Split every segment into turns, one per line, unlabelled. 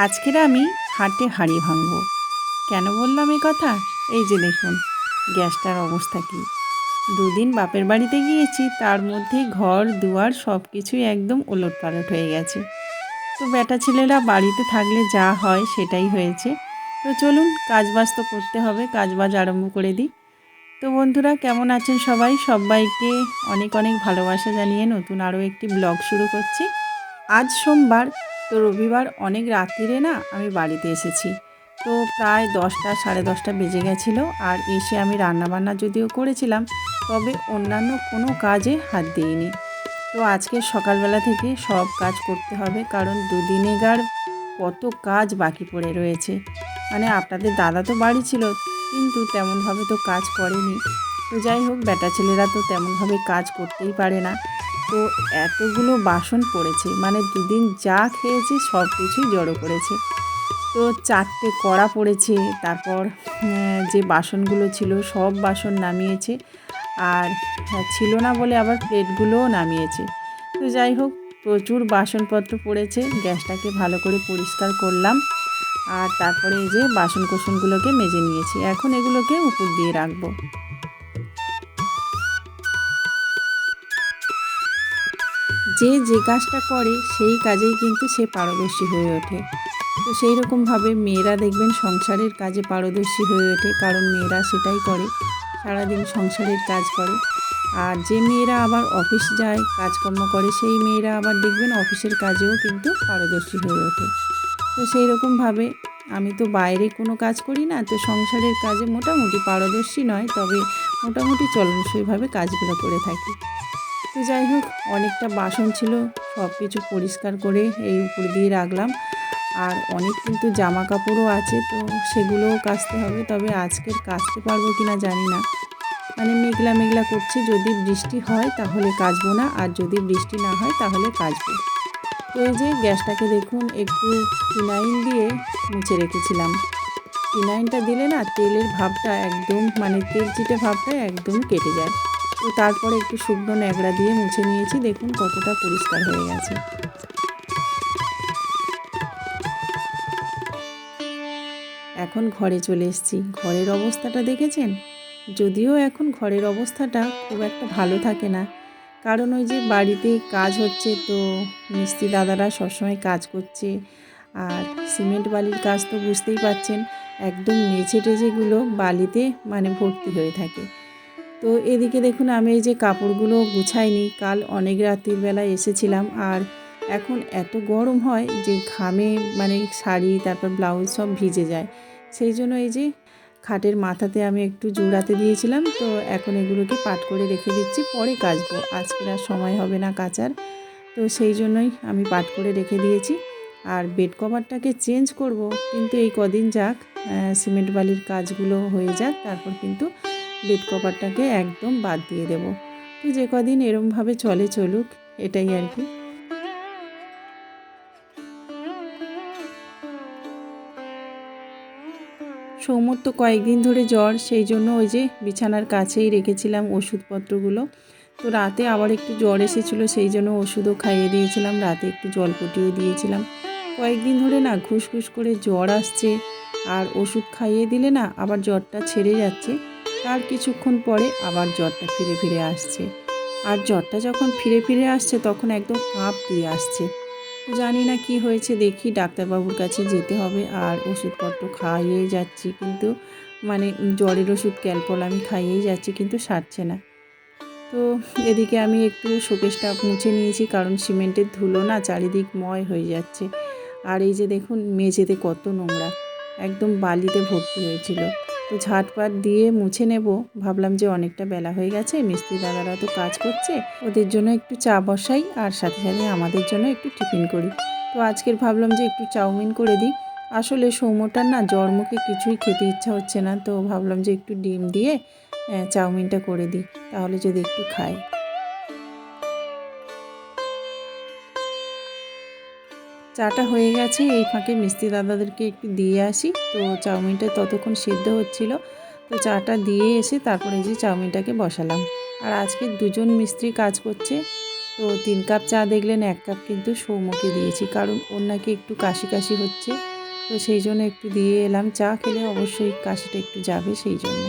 আজকের আমি হাটে হাঁড়ি ভাঙব। কেন বললাম এই কথা? এই যে দেখুন গ্যাসটার অবস্থা কী। দুদিন বাপের বাড়িতে গিয়েছি, তার মধ্যেই ঘর দুয়ার সব কিছুই একদম ওলটপালট হয়ে গেছে। তো বেটা ছেলেরা বাড়িতে থাকলে যা হয় সেটাই হয়েছে। তো চলুন কাজবাজ তো করতে হবে, কাজবাজ আরম্ভ করে দিই। তো বন্ধুরা কেমন আছেন সবাই? সবাইকে অনেক অনেক ভালোবাসা জানিয়ে নতুন আরও একটি ব্লগ শুরু করছি। আজ সোমবার, তো রবিবার অনেক রাত্রিরে না আমি বাড়িতে এসেছি। তো প্রায় 10টা 10:30 বেজে গেছিলো। আর এসে আমি রান্নাবান্না যদিও করেছিলাম, তবে অন্যান্য কোনো কাজে হাত দিইনি। তো আজকে সকালবেলা থেকে সব কাজ করতে হবে, কারণ দুদিনেগার কত কাজ বাকি পড়ে রয়েছে। মানে আপনাদের দাদা তো বাড়ি ছিল, কিন্তু তেমনভাবে তো কাজ করেনি। তো যাই হোক, বেটা ছেলেরা তো তেমনভাবে কাজ করতেই পারে না। তো এতগুলো বাসন পড়েছে, মানে দুদিন যা খেয়েছে সব কিছুই জড়ো করেছে। তো 4টে কড়া পড়েছে, তারপর যে বাসনগুলো ছিল সব বাসন নামিয়েছে। আর ছিল না বলে আবার প্লেটগুলোও নামিয়েছে। তো যাই হোক, প্রচুর বাসনপত্র পড়েছে। গ্যাসটাকে ভালো করে পরিষ্কার করলাম, আর তারপরে এই যে বাসন কোসনগুলোকে মেজে নিয়েছি। এখন এগুলোকে উপর দিয়ে রাখবো। যে কাজটা করে সেই কাজেই কিন্তু সে পারদর্শী হয়ে ওঠে। তো সেই রকমভাবে মেয়েরা দেখবেন সংসারের কাজে পারদর্শী হয়ে ওঠে, কারণ মেয়েরা সেটাই করে, সারাদিন সংসারের কাজ করে। আর যে মেয়েরা আবার অফিস যায়, কাজকর্ম করে, সেই মেয়েরা আবার দেখবেন অফিসের কাজেও কিন্তু পারদর্শী হয়ে ওঠে। তো সেই রকমভাবে আমি তো বাইরে কোনো কাজ করি না, তো সংসারের কাজে মোটামুটি পারদর্শী নয়, তবে মোটামুটি চলনসইভাবে কাজগুলো করে থাকি। তো যাই হোক, অনেকটা বাসন ছিল, সব কিছু পরিষ্কার করে এই উপর দিয়ে রাখলাম। আর অনেক কিন্তু জামা কাপড়ও আছে, তো সেগুলোও কাচতে হবে। তবে আজকের কাচতে পারবো কি না জানি না, মানে মেঘলা মেঘলা করছে। যদি বৃষ্টি হয় তাহলে কাচবো না, আর যদি বৃষ্টি না হয় তাহলে কাচবো। তো এই যে গ্যাসটাকে দেখুন একটু ফিনাইল দিয়ে মুছে রেখেছিলাম। ফিনাইলটা দিলে না তেলের ভাবটা একদম, মানে তেল চিটে ভাবটা একদম কেটে যায়। তো তারপরে একটু শুকনো ন্যাকড়া দিয়ে মুছে নিয়েছি, দেখুন কতটা পরিষ্কার হয়ে গেছে। এখন ঘরে চলে এসেছি। ঘরের অবস্থাটা দেখেছেন? যদিও এখন ঘরের অবস্থাটা খুব একটা ভালো থাকে না, কারণ ওই যে বাড়িতে কাজ হচ্ছে, তো মিস্ত্রি দাদারা সবসময় কাজ করছে। আর সিমেন্ট বালির কাজ তো বুঝতেই পারছেন, একদম মেঝে টেঝেগুলো বালিতে মানে ভর্তি হয়ে থাকে। তো এদিকে দেখুন আমি এই যে কাপড়গুলো গুছাইনি, কাল অনেক রাত্রির বেলায় এসেছিলাম। আর এখন এত গরম হয় যে ঘামে মানে শাড়ি তারপর ব্লাউজ সব ভিজে যায়। সেই জন্য এই যে খাটের মাথাতে আমি একটু জোড়াতে দিয়েছিলাম, তো এখন এগুলোকে পাট করে রেখে দিচ্ছি, পরে কাচবো। আজকের আর সময় হবে না কাচার, তো সেই জন্যই আমি পাট করে রেখে দিয়েছি। আর বেড কভারটাকে চেঞ্জ করব, কিন্তু এই কদিন যাক, সিমেন্ট বালির কাজগুলো হয়ে যাক, তারপর কিন্তু বেড কভারটাকে একদম বাদ দিয়ে দেব। তো যে কদিন এরমভাবে চলুক, এটাই আর কি। সৌম্যর তো কয়েকদিন ধরে জ্বর, সেই জন্য ওই যে বিছানার কাছেই রেখেছিলাম ওষুধপত্রগুলো। তো রাতে আবার একটু জ্বর এসেছিলো, সেই জন্য ওষুধও খাইয়ে দিয়েছিলাম, রাতে একটু জলপটিও দিয়েছিলাম। কয়েকদিন ধরে না ঘুষ করে জ্বর আসছে, আর ওষুধ খাইয়ে দিলে না আবার জ্বরটা ছেড়ে যাচ্ছে, তার কিছুক্ষণ পরে আবার জ্বরটা ফিরে আসছে। আর জ্বরটা যখন ফিরে আসছে তখন একদম কাঁপ দিয়ে আসছে। জানি না কি হয়েছে, দেখি ডাক্তারবাবুর কাছে যেতে হবে। আর ওষুধপত্র খাইয়েই যাচ্ছি, কিন্তু মানে জ্বরের ওষুধ ক্যালপল আমি খাইয়েই যাচ্ছি, কিন্তু সারছে না। তো এদিকে আমি একটু শোকেসটা মুছে নিয়েছি, কারণ সিমেন্টের ধুলো না চারিদিক ময় হয়ে যাচ্ছে। আর এই যে দেখুন মেঝেতে কত নোংরা, একদম বালিতে ভর্তি হয়েছিল। তো ঝাঁটপাট দিয়ে মুছে নেব। ভাবলাম যে অনেকটা বেলা হয়ে গেছে, মিস্ত্রি দাদারা তো কাজ করছে, ওদের জন্য একটু চা বসাই, আর সাথে সাথে আমাদের জন্য একটু টিফিন করি। তো আজকের ভাবলাম যে একটু চাউমিন করে দিই। আসলে সৌম্যটার না জ্বর মুখে কিছুই খেতে ইচ্ছা হচ্ছে না, তো ভাবলাম যে একটু ডিম দিয়ে চাউমিনটা করে দিই, তাহলে যদি একটু খায়। চাটা হয়ে গেছে, এই ফাঁকে মিস্ত্রি দাদাদেরকে একটু দিয়ে আসি। তো চাউমিনটা ততক্ষণ সিদ্ধ হচ্ছিল, তো চাটা দিয়ে এসে তারপরে এই যে চাউমিনটাকে বসালাম। আর আজকে দুজন মিস্ত্রি কাজ করছে, তো 3 কাপ চা দেখলেন, 1 কাপ কিন্তু সৌম্যকে দিয়েছি, কারণ ওর নাকি একটু কাশি হচ্ছে। তো সেই জন্য একটু দিয়ে এলাম, চা খেলে অবশ্যই কাশিটা একটু যাবে সেই জন্য।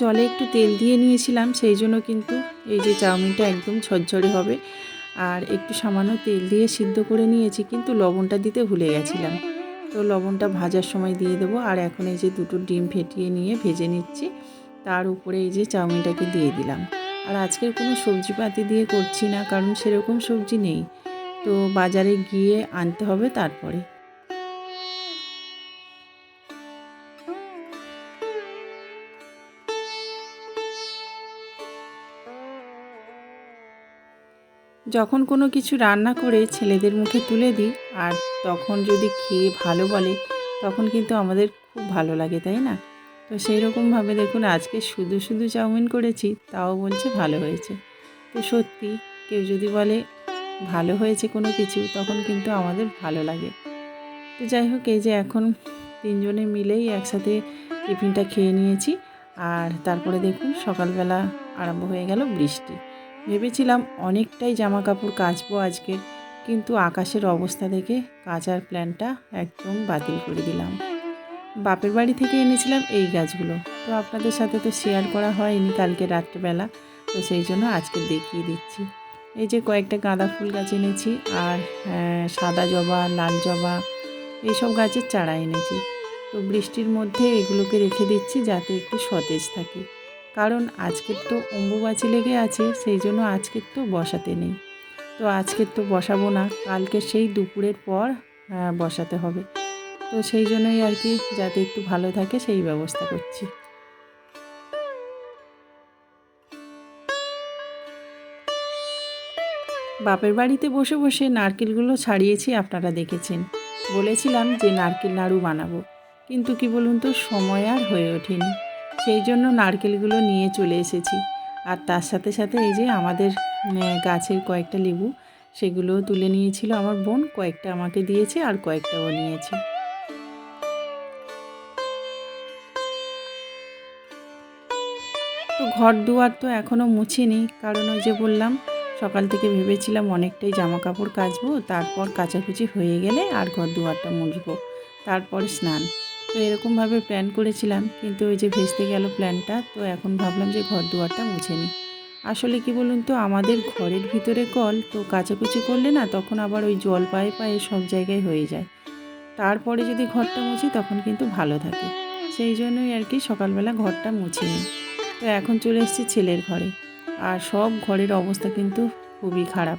জলে একটু তেল দিয়ে নিয়েছিলাম, সেই জন্য কিন্তু এই যে চাউমিনটা একদম ঝরঝরে হবে। আর একটু সামান্য তেল দিয়ে সিদ্ধ করে নিয়েছি, কিন্তু লবণটা দিতে ভুলে গেছিলাম। তো লবণটা ভাজার সময় দিয়ে দেবো। আর এখন এই যে দুটো ডিম ফেটিয়ে নিয়ে ভেজে নিচ্ছি, তার উপরে এই যে চাউমিনটাকে দিয়ে দিলাম। আর আজকের কোনো সবজিপাতি দিয়ে করছি না, কারণ সেরকম সবজি নেই, তো বাজারে গিয়ে আনতে হবে তারপরে। যখন কোনো কিছু রান্না করে ছেলেদের মুখে তুলে দিই, আর তখন যদি খেয়ে ভালো বলে, তখন কিন্তু আমাদের খুব ভালো লাগে, তাই না? তো সেই রকমভাবে দেখুন আজকে শুধু শুধু চাউমিন করেছি, তাও বলছে ভালো হয়েছে। তো সত্যি কেউ যদি বলে ভালো হয়েছে কোনো কিছু, তখন কিন্তু আমাদের ভালো লাগে। তো যাই হোক, এই যে এখন তিনজনে মিলেই একসাথে টিফিনটা খেয়ে নিয়েছি। আর তারপরে দেখুন সকালবেলা আরম্ভ হয়ে গেল বৃষ্টি। ভেবেছিলাম অনেকটাই জামা কাপড় কাচবো আজকে, কিন্তু আকাশের অবস্থা দেখে কাচার প্ল্যানটা একদম বাতিল করে দিলাম। বাপের বাড়ি থেকে এনেছিলাম এই গাছগুলো, তো আপনাদের সাথে তো শেয়ার করা হয়নি কালকে রাত্রেবেলা, তো সেই জন্য আজকে দেখিয়ে দিচ্ছি। এই যে কয়েকটা গাঁদা ফুল গাছ এনেছি, আর সাদা জবা, লাল জবা, এইসব গাছের চারা এনেছি। তো বৃষ্টির মধ্যে এগুলোকে রেখে দিচ্ছি যাতে একটু সতেজ থাকে, কারণ আজকের তো অম্বুবাচী লেগে আছে, সেই জন্য আজকের তো বসাতে নেই। তো আজকের তো বসাবো না, কালকে সেই দুপুরের পর বসাতে হবে। তো সেই জন্যই আর কি, যাতে একটু ভালো থাকে সেই ব্যবস্থা করছি। বাপের বাড়িতে বসে বসে নারকেলগুলো ছাড়িয়েছি, আপনারা দেখেছেন। বলেছিলাম যে নারকেল নাড়ু বানাবো, কিন্তু কি বলুন তো, সময় আর হয়ে ওঠেনি। সেই জন্য নারকেলগুলো নিয়ে চলে এসেছি। আর তার সাথে সাথে এই যে আমাদের গাছের কয়েকটা লেবু, সেগুলোও তুলে নিয়েছিল আমার বোন, কয়েকটা আমাকে দিয়েছে আর কয়েকটাও নিয়েছে। তো ঘর দুয়ার তো এখনও মুছিনি, কারণ ওই যে বললাম সকাল থেকে ভেবেছিলাম অনেকটাই জামা কাপড় কাচবো, তারপর কাচাকুচি হয়ে গেলে আর ঘর দুয়ারটা মুছবো, তারপর স্নান। তো এরকমভাবে প্ল্যান করেছিলাম, কিন্তু ওই যে ভেস্তে গেল প্ল্যানটা। তো এখন ভাবলাম যে ঘর দুয়ারটা মুছে নিই। আসলে কি বলুন তো, আমাদের ঘরের ভিতরে কল, তো কাচাকুচি করলে না তখন আবার ওই জল পায়ে পায়ে সব জায়গায় হয়ে যায়। তারপরে যদি ঘরটা মুছি তখন কিন্তু ভালো থাকে। সেই জন্যই আর কি সকালবেলা ঘরটা মুছে নিই। তো এখন চলে এসেছি ছেলের ঘরে, আর সব ঘরের অবস্থা কিন্তু খুবই খারাপ।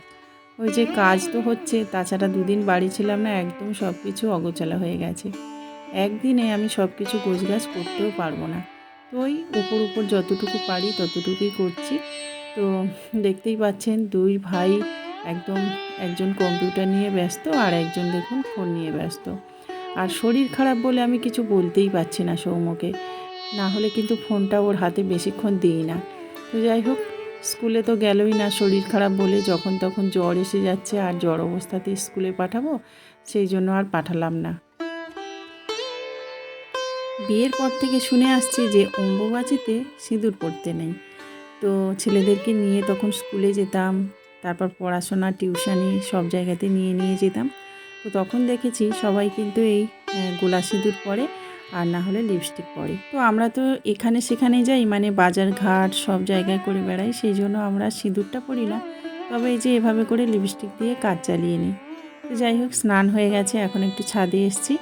ওই যে কাজ তো হচ্ছে, তাছাড়া দুদিন বাড়ি ছিলাম না, একদম সব কিছু অগোছালো হয়ে গেছে। একদিনে আমি সব কিছু গোছগাছ করতেও পারবো না। তো ওই উপর উপর যতটুকু পারি ততটুকুই করছি। তো দেখতেই পাচ্ছেন দুই ভাই একদম, একজন কম্পিউটার নিয়ে ব্যস্ত আর একজন দেখুন ফোন নিয়ে ব্যস্ত। আর শরীর খারাপ বলে আমি কিছু বলতেই পারছি না সৌম্যকে, না হলে কিন্তু ফোনটা ওর হাতে বেশিক্ষণ দিই না। তো যাই হোক, স্কুলে তো গেলই না শরীর খারাপ বলে, যখন তখন জ্বর এসে যাচ্ছে, আর জ্বর অবস্থাতে স্কুলে পাঠাবো, সেই জন্য আর পাঠালাম না। বিয়ের পর থেকে শুনে আসছি যে অম্বুবাচীতে সিঁদুর পরতে নেই। তো ছেলেদেরকে নিয়ে তখন স্কুলে যেতাম, তারপর পড়াশোনা, টিউশনি সব জায়গাতে নিয়ে নিয়ে যেতাম। তো তখন দেখেছি সবাই কিন্তু এই গোলা সিঁদুর পরে, আর না হলে লিপস্টিক পরে। তো আমরা তো এখানে সেখানে যাই, মানে বাজার ঘাট সব জায়গায় করে বেড়াই, সেই জন্য আমরা সিঁদুরটা পরি না। তবে এই যে এভাবে করে লিপস্টিক দিয়ে কাজ চালিয়ে নিই। তো যাই হোক, স্নান হয়ে গেছে, এখন একটু ছাদে এসেছি।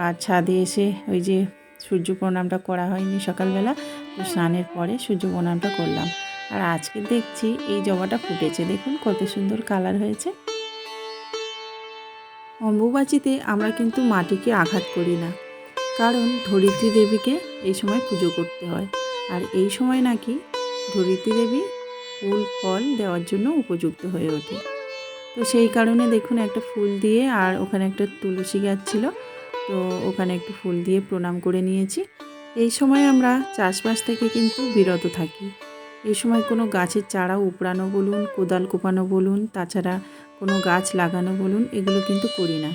আর ছাদে এসে ওই যে সূর্য প্রণামটা করা হয়নি সকালবেলা, তো স্নানের পরে সূর্য প্রণামটা করলাম। আর আজকে দেখছি এই জবাটা ফুটেছে, দেখুন কত সুন্দর কালার হয়েছে। অম্বুবাচীতে আমরা কিন্তু মাটিকে আঘাত করি না, কারণ ধরিত্রী দেবীকে এই সময় পুজো করতে হয়। আর এই সময় নাকি ধরিত্রী দেবী ফুল ফল দেওয়ার জন্য উপযুক্ত হয়ে ওঠে। তো সেই কারণে দেখুন একটা ফুল দিয়ে, আর ওখানে একটা তুলসী গাছ ছিল, তো ওখানে একটু ফুল দিয়ে প্রণাম করে নিয়েছি। এই সময় আমরা চাষবাস থেকে কিন্তু বিরত থাকি। এই সময় কোনো গাছের চারা উপড়ানো বলুন, কোদাল কোপানো বলুন, তাছাড়া কোনো গাছ লাগানো বলুন, এগুলো কিন্তু করি না।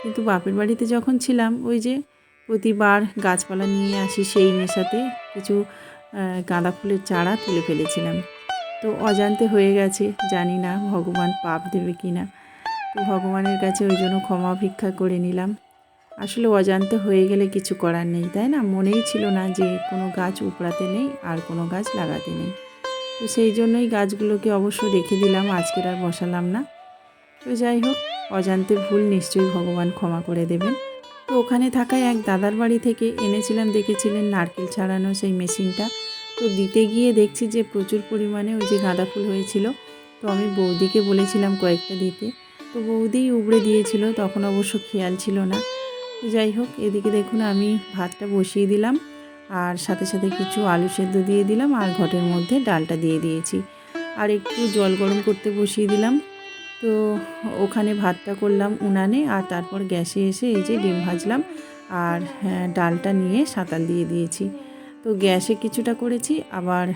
কিন্তু বাপের বাড়িতে যখন ছিলাম, ওই যে প্রতিবার গাছপালা নিয়ে আসি, সেই নেশাতে কিছু গাঁদা ফুলের চারা তুলে ফেলেছিলাম। তো অজান্তে হয়ে গেছে, জানি না ভগবান পাপ দেবে কি না। তো ভগবানের কাছে ওই জন্য ক্ষমা ভিক্ষা করে নিলাম। আসলে অজান্তে হয়ে গেলে কিছু করার নেই, তাই না? মনেই ছিল না যে কোনো গাছ উপড়াতে নেই আর কোনো গাছ লাগাতে নেই। তো সেই জন্যই গাছগুলোকে অবশ্য রেখে দিলাম, আজকের আর বসালাম না। তো যাই হোক, অজান্তে ভুল নিশ্চয়ই ভগবান ক্ষমা করে দেবেন। তো ওখানে থাকা এক দাদার বাড়ি থেকে এনেছিলাম, দেখেছিলেন নারকেল ছাড়ানো সেই মেশিনটা। তো দিতে গিয়ে দেখছি যে প্রচুর পরিমাণে ওই যে গাঁদা ফুল হয়েছিল। তো আমি বৌদিকে বলেছিলাম কয়েকটা দিতে, তো বৌদিই উবড়ে দিয়েছিল, তখন অবশ্য খেয়াল ছিল না। তো যাই হোক, এদিকে দেখুন আমি ভাতটা বসিয়ে দিলাম আর সাথে সাথে কিছু আলু সেদ্ধ দিয়ে দিলাম আর ঘটের মধ্যে ডালটা দিয়ে দিয়েছি আর একটু জল গরম করতে বসিয়ে দিলাম। তো ওখানে ভাতটা করলাম উনানে আর তারপর গ্যাসে এসে এই যে ডিম ভাজলাম আর ডালটা নিয়ে সাঁতাল দিয়ে দিয়েছি। তো গ্যাসে কিছুটা করেছি, আবার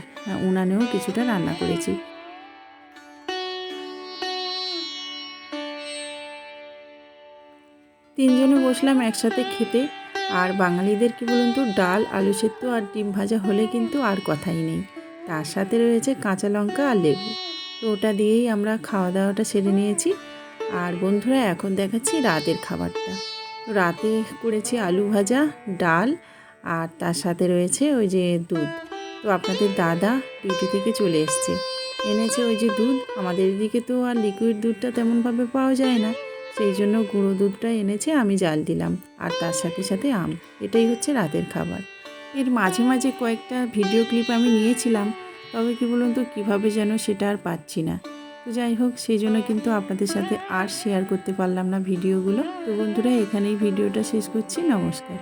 উনানেও কিছুটা রান্না করেছি। তিনজনে বসলাম একসাথে খেতে। আর বাঙালিদের কি বলুন তো, ডাল আলু সেদ্ধ আর ডিম ভাজা হলে কিন্তু আর কথাই নেই। তার সাথে রয়েছে কাঁচা লঙ্কা আর লেবু। তো ওটা দিয়েই আমরা খাওয়া দাওয়াটা সেরে নিয়েছি। আর বন্ধুরা, এখন দেখাচ্ছি রাতের খাবারটা। তো রাতে করেছি আলু ভাজা, ডাল আর তার সাথে রয়েছে ওই যে দুধ। তো আপনাদের দাদা ডিউটি থেকে চলে এসছে, এনেছে ওই যে দুধ। আমাদের এদিকে তো আর লিকুইড দুধটা তেমনভাবে পাওয়া যায় না, সেই জন্য গুঁড়ো দুধটা এনেছে, আমি জাল দিলাম আর তার সাথে সাথে আম। এটাই হচ্ছে রাতের খাবার। এর মাঝে মাঝে কয়েকটা ভিডিও ক্লিপ আমি নিয়েছিলাম, তবে কি বলুন তো কীভাবে যেন সেটা আর পাচ্ছি না। তো যাই হোক, সেই জন্য কিন্তু আপনাদের সাথে আর শেয়ার করতে পারলাম না ভিডিওগুলো। তো বন্ধুরা, এখানেই ভিডিওটা শেষ করছি। নমস্কার।